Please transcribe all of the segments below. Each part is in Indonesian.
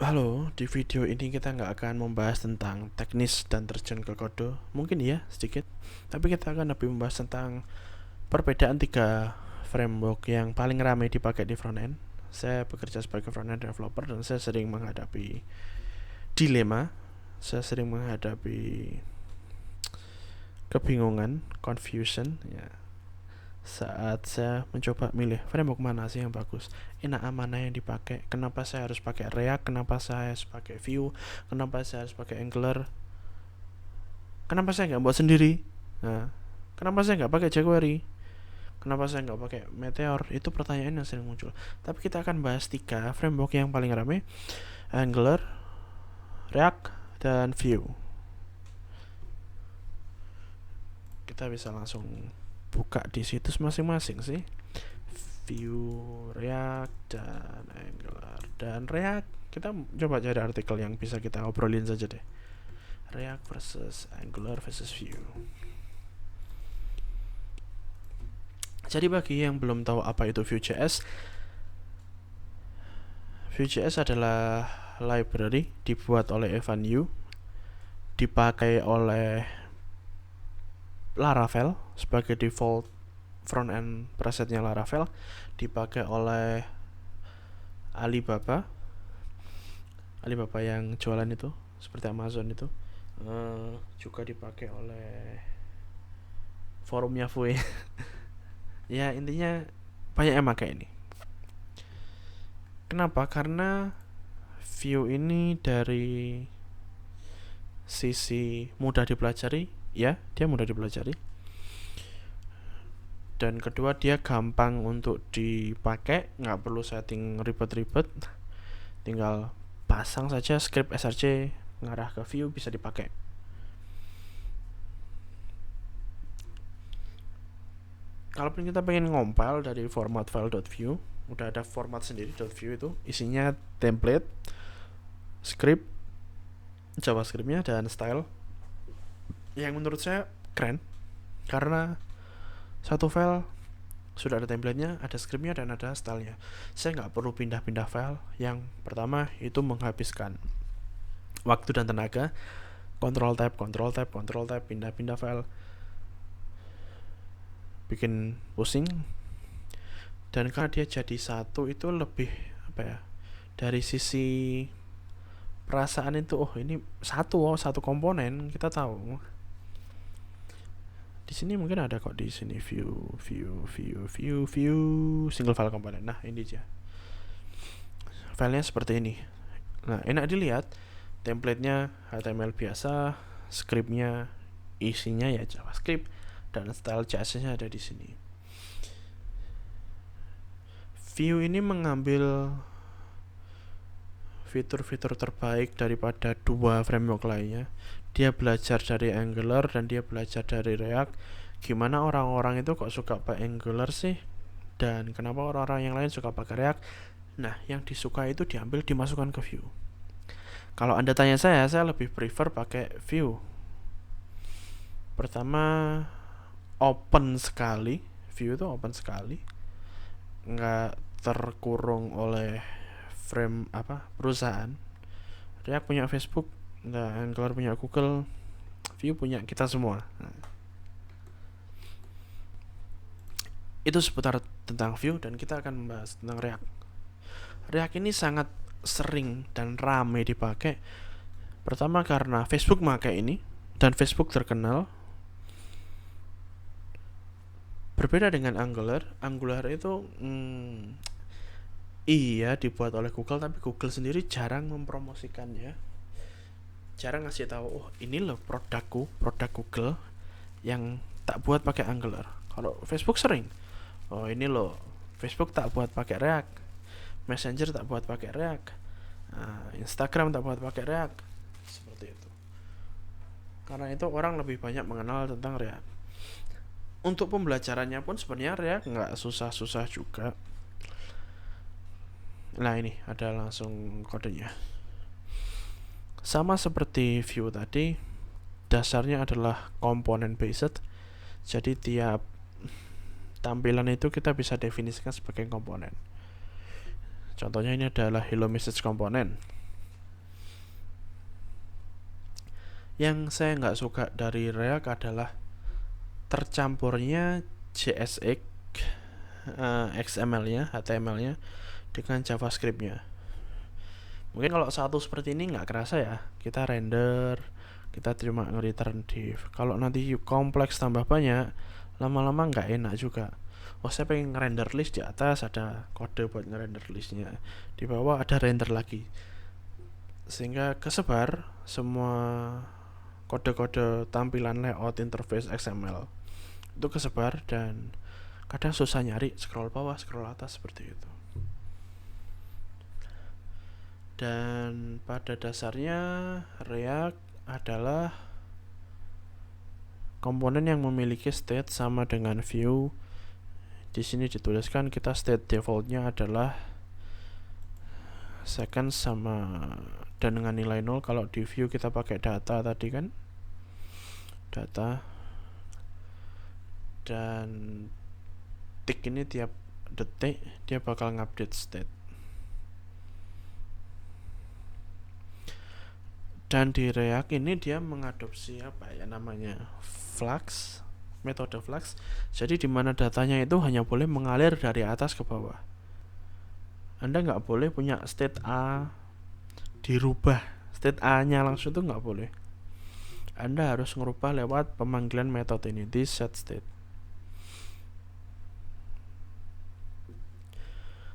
Halo, di video ini kita nggak akan membahas tentang teknis dan terjun ke kode, mungkin ya sedikit, tapi kita akan lebih membahas tentang perbedaan tiga framework yang paling ramai dipakai di frontend. Saya bekerja sebagai frontend developer dan saya sering menghadapi dilema, saya sering menghadapi kebingungan, confusion, ya, saat saya mencoba milih framework mana sih yang bagus, enak mana yang dipakai, kenapa saya harus pakai React, kenapa saya harus pakai Vue, kenapa saya harus pakai Angular, kenapa saya nggak buat sendiri, nah, kenapa saya nggak pakai jQuery, kenapa saya nggak pakai Meteor. Itu pertanyaan yang sering muncul, tapi kita akan bahas tiga framework yang paling ramai: Angular, React, dan Vue. Kita bisa langsung buka di situs masing-masing sih. Vue, React, dan Angular. Dan React, kita coba cari artikel yang bisa kita obrolin saja deh. React versus Angular versus Vue. Jadi bagi yang belum tahu apa itu Vue.js, Vue.js adalah library dibuat oleh Evan You, dipakai oleh Laravel sebagai default front-end presetnya Laravel, dipakai oleh Alibaba yang jualan itu seperti Amazon itu, juga dipakai oleh forumnya Vue. Ya intinya banyak yang pakai ini. Kenapa? Karena Vue ini dari sisi mudah dipelajari, ya dia mudah dipelajari, dan kedua dia gampang untuk dipakai, nggak perlu setting ribet-ribet, tinggal pasang saja script src ngarah ke Vue, bisa dipakai. Kalaupun kita pengen ngompil dari format file.vue, udah ada format sendiri .vue, itu isinya template, script, javascriptnya, dan style, yang menurut saya keren karena satu file sudah ada templatenya, ada scriptnya, dan ada stylenya. Saya nggak perlu pindah-pindah file. Yang pertama itu menghabiskan waktu dan tenaga, control tab, pindah-pindah file, bikin pusing. Dan karena dia jadi satu, itu lebih apa ya, dari sisi perasaan itu, oh ini satu komponen, kita tahu. Di sini mungkin ada kok, di sini view single file component. Nah ini dia, filenya seperti ini. Nah enak dilihat, templatenya HTML biasa, scriptnya isinya ya JavaScript, dan style CSS-nya ada di sini. Vue ini mengambil fitur-fitur terbaik daripada dua framework lainnya. Dia belajar dari Angular dan dia belajar dari React. Gimana orang-orang itu kok suka pakai Angular sih, dan kenapa orang-orang yang lain suka pakai React. Nah yang disuka itu diambil, dimasukkan ke Vue. Kalau Anda tanya saya lebih prefer pakai Vue. Pertama, open sekali. Vue itu open sekali, nggak terkurung oleh frame perusahaan. React punya Facebook, Angular punya Google, Vue punya kita semua. Nah, itu seputar tentang Vue, dan kita akan membahas tentang React. React ini sangat sering dan ramai dipakai. Pertama karena Facebook pakai ini, dan Facebook terkenal. Berbeda dengan Angular itu iya dibuat oleh Google, tapi Google sendiri jarang mempromosikannya, jarang ngasih tahu, oh ini loh produk Google yang tak buat pakai Angular. Kalau Facebook sering, oh ini loh Facebook tak buat pakai React, Messenger tak buat pakai React, Instagram tak buat pakai React, seperti itu. Karena itu orang lebih banyak mengenal tentang React. Untuk pembelajarannya pun sebenarnya React nggak susah-susah juga. Nah ini ada langsung kodenya. Sama seperti Vue tadi, dasarnya adalah component based. Jadi tiap tampilan itu kita bisa definisikan sebagai komponen. Contohnya ini adalah hello message component. Yang saya nggak suka dari React adalah tercampurnya JSX, XML-nya, HTML-nya dengan JavaScript-nya. Mungkin kalau satu seperti ini nggak kerasa ya, kita render, kita cuma nge-return div. Kalau nanti kompleks tambah banyak, lama-lama nggak enak juga. Oh, saya pengen nge-render list, di atas ada kode buat nge-render listnya, di bawah ada render lagi, sehingga kesebar semua kode-kode tampilan layout interface XML itu kesebar, dan kadang susah nyari, scroll bawah scroll atas seperti itu. Dan pada dasarnya React adalah komponen yang memiliki state sama dengan Vue. Di sini dituliskan kita state defaultnya adalah second sama dan dengan nilai 0. Kalau di Vue kita pakai data tadi kan, data, dan tick ini tiap detik dia bakal ngupdate state. Dan di React ini dia mengadopsi apa ya namanya, Flux, metode Flux. Jadi dimana datanya itu hanya boleh mengalir dari atas ke bawah. Anda nggak boleh punya state A dirubah, state A nya langsung itu nggak boleh. Anda harus ngerubah lewat pemanggilan metode ini, di set state.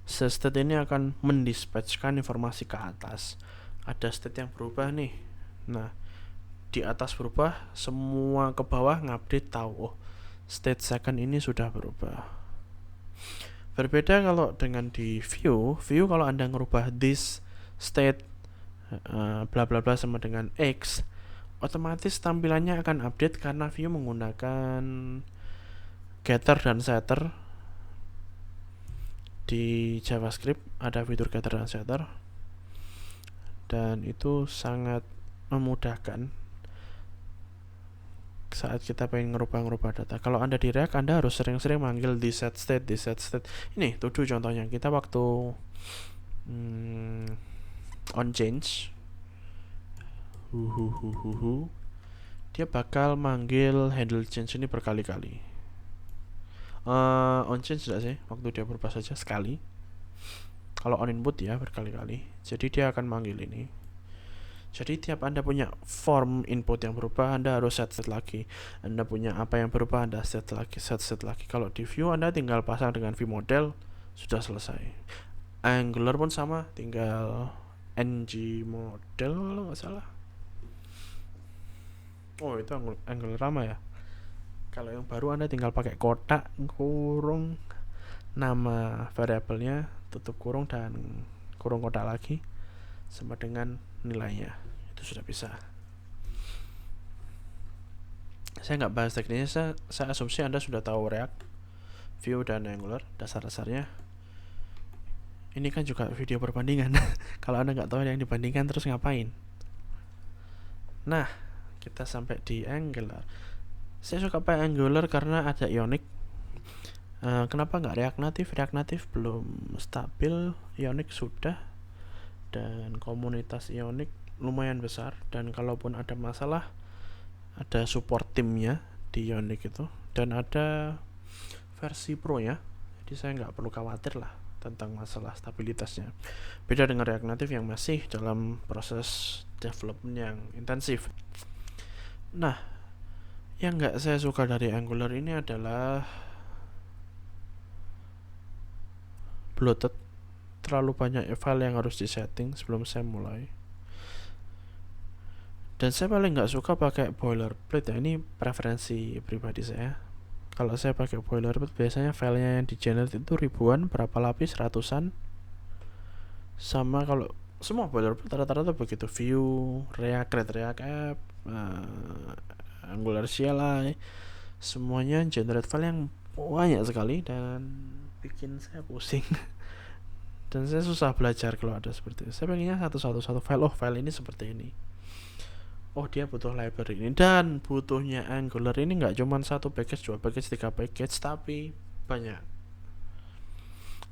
Set state ini akan mendispatchkan informasi ke atas. Ada state yang berubah nih, nah di atas berubah, semua ke bawah ngupdate tahu, oh state second ini sudah berubah. Berbeda kalau dengan di Vue kalau Anda ngerubah this state bla bla bla sama dengan X, otomatis tampilannya akan update karena Vue menggunakan getter dan setter. Di JavaScript ada fitur getter dan setter, dan itu sangat memudahkan saat kita pengen ngerubah data. Kalau Anda di React, Anda harus sering-sering manggil di set state. Ini to do contohnya, kita waktu on change, dia bakal manggil handle change ini berkali-kali. On change tidak sih, waktu dia berubah saja sekali. Kalau on input ya berkali-kali. Jadi dia akan manggil ini. Jadi tiap Anda punya form input yang berubah, Anda harus set lagi. Anda punya apa yang berubah, Anda set lagi. Kalau di Vue Anda tinggal pasang dengan Vue model, sudah selesai. Angular pun sama, tinggal ng model kalau nggak salah. Oh itu Angular lama ya. Kalau yang baru Anda tinggal pakai kotak kurung nama variabelnya, tutup kurung, dan kurung kotak lagi sama dengan nilainya. Itu sudah bisa. Saya nggak bahas teknisnya, saya asumsi Anda sudah tahu React, Vue, dan Angular dasar-dasarnya. Ini kan juga video perbandingan. Kalau Anda nggak tahu yang dibandingkan terus ngapain? Nah, kita sampai di Angular. Saya suka pakai Angular karena ada Ionic. Kenapa nggak React Native? React Native belum stabil, Ionic sudah, dan komunitas Ionic lumayan besar, dan kalaupun ada masalah ada support timnya di Ionic itu, dan ada versi pro ya, jadi saya nggak perlu khawatir lah tentang masalah stabilitasnya. Beda dengan React Native yang masih dalam proses development yang intensif. Nah, yang nggak saya suka dari Angular ini adalah bloated, terlalu banyak file yang harus disetting sebelum saya mulai. Dan saya paling nggak suka pakai boilerplate ya, ini preferensi pribadi saya. Kalau saya pakai boilerplate, biasanya filenya yang di generate itu ribuan, berapa lapis, ratusan. Sama kalau semua boilerplate rata-rata begitu, Vue, React, React App, Angular CLI, semuanya generate file yang banyak sekali dan bikin saya pusing. Dan saya susah belajar kalau ada seperti itu. Saya pengennya satu file, oh file ini seperti ini, oh dia butuh library ini. Dan butuhnya Angular ini nggak cuma satu package, 2 package, 3 package, tapi banyak.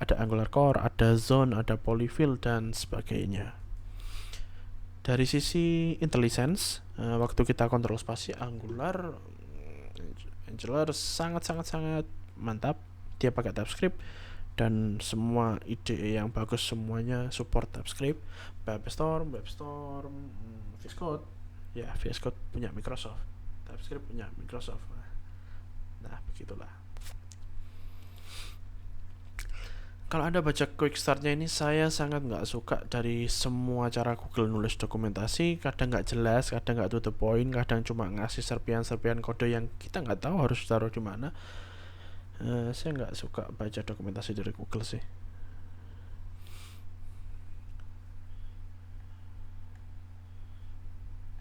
Ada Angular Core, ada Zone, ada Polyfill, dan sebagainya. Dari sisi IntelliSense, waktu kita kontrol spasi Angular sangat mantap. Dia pakai TypeScript dan semua IDE yang bagus semuanya support TypeScript. WebStorm, VS Code. Ya, VS Code punya Microsoft. TypeScript punya Microsoft. Nah, begitulah. Kalau Anda baca quick startnya ini, saya sangat nggak suka dari semua cara Google nulis dokumentasi. Kadang nggak jelas, kadang nggak to the point, kadang cuma ngasih serpian-serpian kode yang kita nggak tahu harus taruh di mana. Saya nggak suka baca dokumentasi dari Google sih.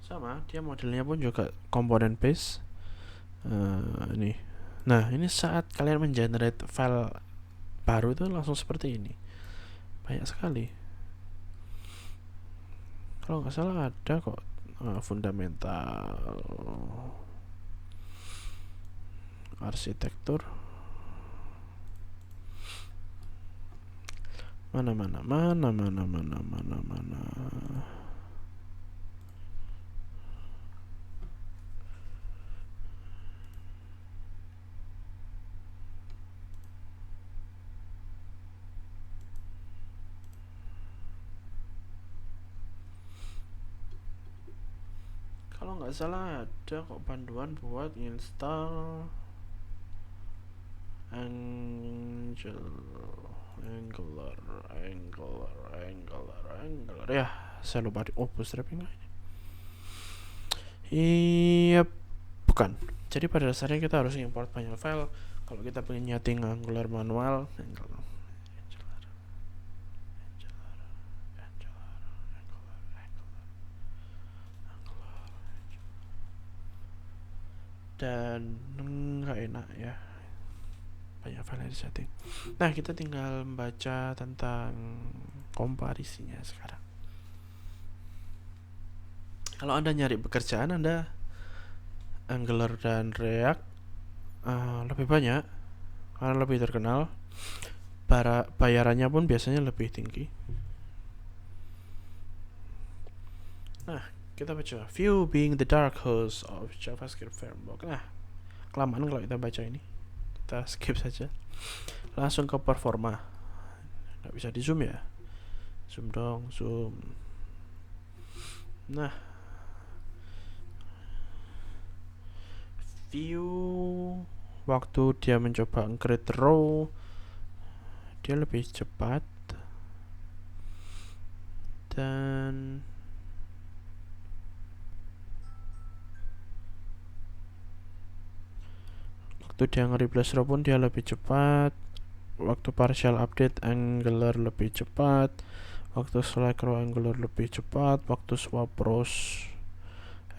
Sama, dia modelnya pun juga component based. Ini. Nah, ini saat kalian mengenerate file baru itu langsung seperti ini. Banyak sekali. Kalau nggak salah ada kok fundamental arsitektur. Mana. Kalau nggak salah ada kok panduan buat install Angular ya, saya lupa di bootstrapping. Iya, bukan. Jadi pada dasarnya kita harus import banyak file. Kalau kita pengen nyeting Angular manual, dan nggak enak ya, banyak file di setting. Nah, kita tinggal baca tentang komparisinya sekarang. Kalau Anda nyari pekerjaan, Anda Angular dan React lebih banyak karena lebih terkenal. Bayarannya pun biasanya lebih tinggi. Nah, kita baca Vue being the dark horse of JavaScript framework. Nah, kelamaan kalau kita baca ini, kita skip saja, langsung ke performa. Nggak bisa di zoom ya, zoom dong, zoom. Nah, Vue waktu dia mencoba create row, dia lebih cepat, dan waktu dia nge-replace row pun dia lebih cepat. Waktu partial update Angular lebih cepat. Waktu select row Angular lebih cepat. Waktu swap rows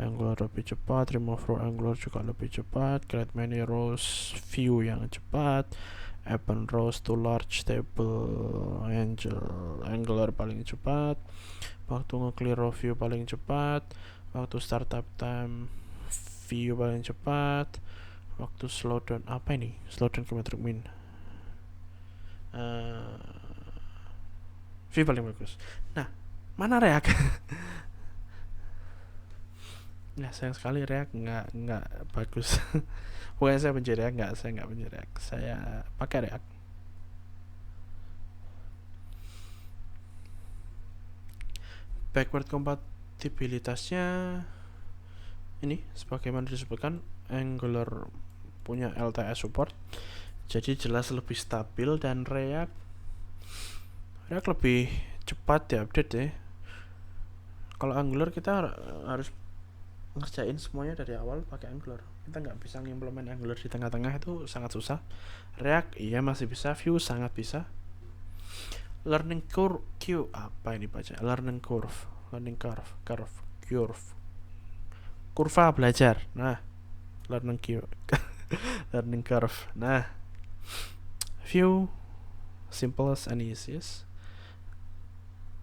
Angular lebih cepat. Remove row Angular juga lebih cepat. Create many rows Vue yang cepat. Append rows to large table Angular paling cepat. Waktu nge-clear row Vue paling cepat. Waktu startup time Vue paling cepat. Waktu slowdown apa ini? Slowdown ke metric min. Vue paling bagus. Nah, mana React? Nah, sayang sekali React nggak bagus. Bukan saya benci React, saya nggak benci React. Saya pakai React. Backward kompatibilitasnya ini sebagaimana disebutkan, Angular punya LTS support, jadi jelas lebih stabil, dan React lebih cepat diupdate ya. Kalau Angular kita harus ngerjain semuanya dari awal pakai Angular. Kita nggak bisa ngimplement Angular di tengah-tengah, itu sangat susah. React iya masih bisa, Vue sangat bisa. Learning curve kurva belajar. Nah, learning curve. Nah, Vue simple and easiest.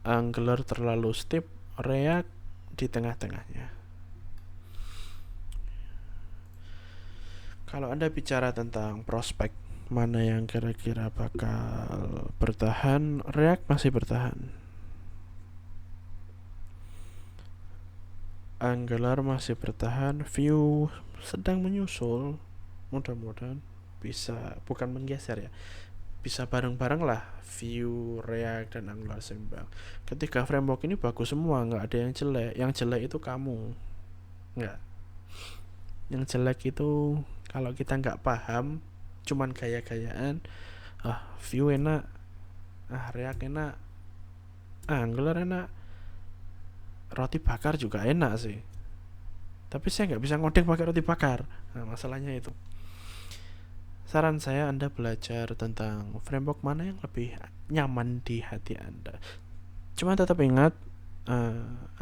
Angular terlalu steep, React di tengah-tengahnya. Kalau Anda bicara tentang prospek mana yang kira-kira bakal bertahan, React masih bertahan. Angular masih bertahan, Vue sedang menyusul. Mudah-mudahan bisa, bukan menggeser ya, bisa bareng-bareng lah Vue, React, dan Angular seimbang. Ketiga framework ini bagus semua, nggak ada yang jelek. Yang jelek itu kamu, nggak. Yang jelek itu kalau kita nggak paham, cuman gaya-gayaan. Vue enak, React enak, Angular enak, roti bakar juga enak sih. Tapi saya nggak bisa ngoding pakai roti bakar. Nah, masalahnya itu. Saran saya Anda belajar tentang framework mana yang lebih nyaman di hati Anda. Cuma tetap ingat,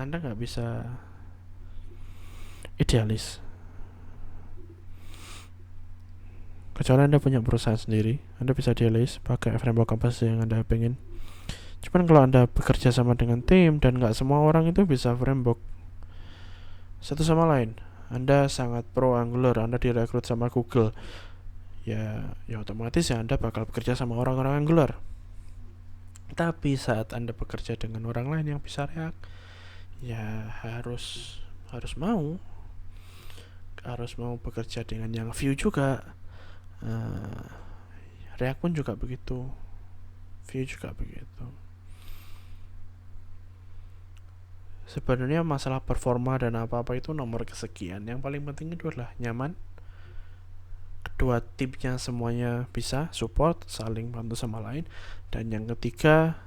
Anda nggak bisa idealis. Kecuali Anda punya perusahaan sendiri, Anda bisa idealis pakai framework apa sih yang Anda pengen. Cuman kalau Anda bekerja sama dengan tim dan nggak semua orang itu bisa framework satu sama lain. Anda sangat pro Angular, Anda direkrut sama Google, ya otomatis ya Anda bakal bekerja sama orang-orang Angular. Tapi saat Anda bekerja dengan orang lain yang bisa React, ya harus mau bekerja dengan yang Vue juga. React pun juga begitu, Vue juga begitu. Sebenarnya masalah performa dan apa-apa itu nomor kesekian. Yang paling penting itu adalah nyaman, kedua timnya semuanya bisa support, saling bantu sama lain, dan yang ketiga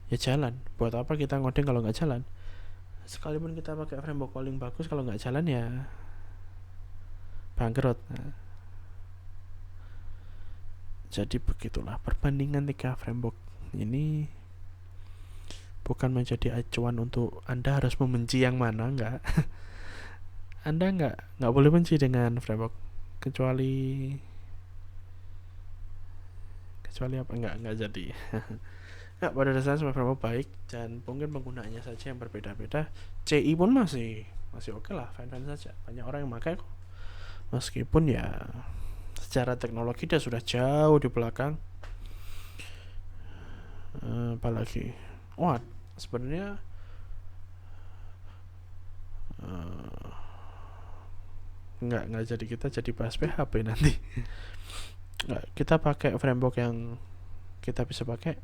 ya jalan. Buat apa kita ngoding kalau nggak jalan? Sekalipun kita pakai framework paling bagus, kalau nggak jalan ya bangkrut. Jadi begitulah perbandingan 3 framework ini bukan menjadi acuan untuk Anda harus membenci yang mana, enggak. Anda nggak boleh benci dengan framework kecuali apa, nggak jadi. Nggak, pada dasarnya semua framework baik dan mungkin penggunaannya saja yang berbeda-beda. CI pun masih oke lah, fine saja, banyak orang yang pakai kok, meskipun ya secara teknologi dia sudah jauh di belakang. Apalagi sebenarnya nggak jadi, kita jadi bahas PHP nanti. Nggak, kita pakai framework yang kita bisa pakai.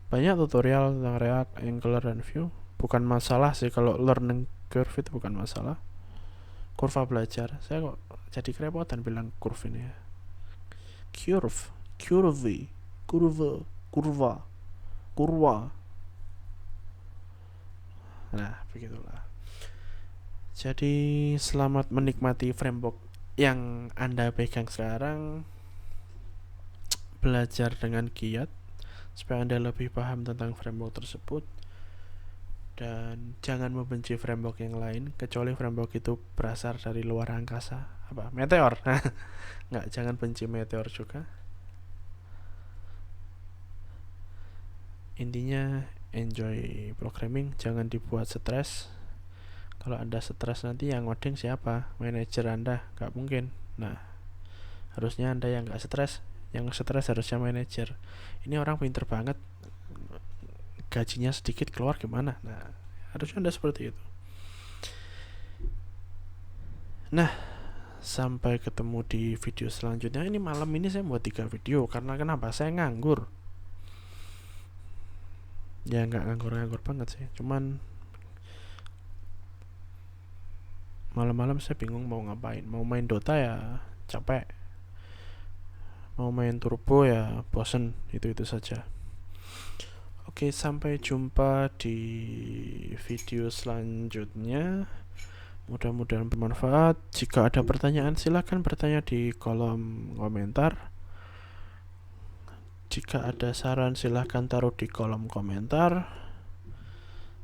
Banyak tutorial tentang React, Angular, dan Vue. Bukan masalah sih kalau learning curve itu, bukan masalah. Kurva belajar, saya kok jadi kerepotan bilang curve ini ya. Kurva. Nah, begitulah. Jadi selamat menikmati framework yang Anda pegang sekarang. Belajar dengan giat supaya Anda lebih paham tentang framework tersebut, dan jangan membenci framework yang lain kecuali framework itu berasal dari luar angkasa, meteor. Nggak, jangan benci meteor juga. Intinya enjoy programming, jangan dibuat stres. Kalau Anda stres nanti yang ngoding siapa? Manajer Anda? Nggak mungkin. Nah, harusnya Anda yang nggak stres, yang stres harusnya manajer. Ini orang pinter banget, gajinya sedikit keluar gimana? Nah, harusnya Anda seperti itu. Nah, sampai ketemu di video selanjutnya. Ini malam ini saya buat 3 video karena kenapa? Saya nganggur. Ya nggak nganggur banget sih, cuman malam-malam saya bingung mau ngapain. Mau main Dota ya capek, mau main Turbo ya bosen, itu saja. Oke, sampai jumpa di video selanjutnya. Mudah-mudahan bermanfaat. Jika ada pertanyaan silakan bertanya di kolom komentar. Jika ada saran silahkan taruh di kolom komentar.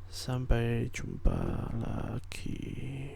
Sampai jumpa lagi.